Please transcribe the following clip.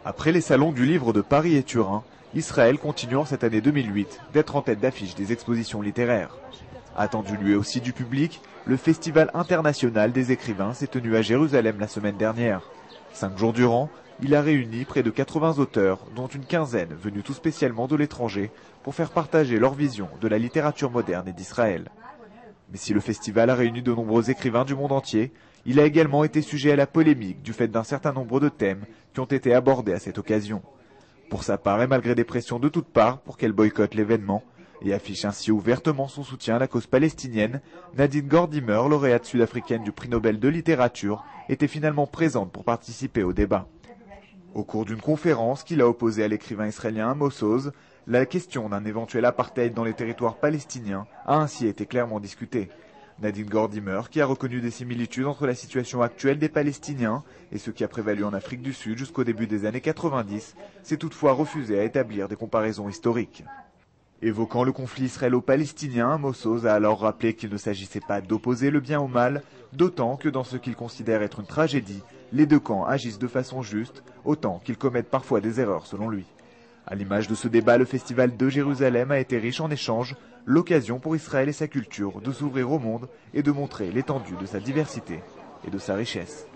Après les salons du livre de Paris et Turin, Israël continue en cette année 2008 d'être en tête d'affiche des expositions littéraires. Attendu lui aussi du public, le Festival international des écrivains s'est tenu à Jérusalem la semaine dernière. 5 jours durant, il a réuni près de 80 auteurs, dont une quinzaine venus tout spécialement de l'étranger, pour faire partager leur vision de la littérature moderne et d'Israël. Mais si le festival a réuni de nombreux écrivains du monde entier, il a également été sujet à la polémique du fait d'un certain nombre de thèmes qui ont été abordés à cette occasion. Pour sa part et malgré des pressions de toutes parts pour qu'elle boycotte l'événement et affiche ainsi ouvertement son soutien à la cause palestinienne, Nadine Gordimer, lauréate sud-africaine du prix Nobel de littérature, était finalement présente pour participer au débat. Au cours d'une conférence qui l'a opposée à l'écrivain israélien Amos Oz, la question d'un éventuel apartheid dans les territoires palestiniens a ainsi été clairement discutée. Nadine Gordimer, qui a reconnu des similitudes entre la situation actuelle des Palestiniens et ce qui a prévalu en Afrique du Sud jusqu'au début des années 90, s'est toutefois refusée à établir des comparaisons historiques. Évoquant le conflit israélo-palestinien, Amos Oz a alors rappelé qu'il ne s'agissait pas d'opposer le bien au mal, d'autant que dans ce qu'il considère être une tragédie, les deux camps agissent de façon juste, autant qu'ils commettent parfois des erreurs selon lui. À l'image de ce débat, le Festival de Jérusalem a été riche en échanges, l'occasion pour Israël et sa culture de s'ouvrir au monde et de montrer l'étendue de sa diversité et de sa richesse.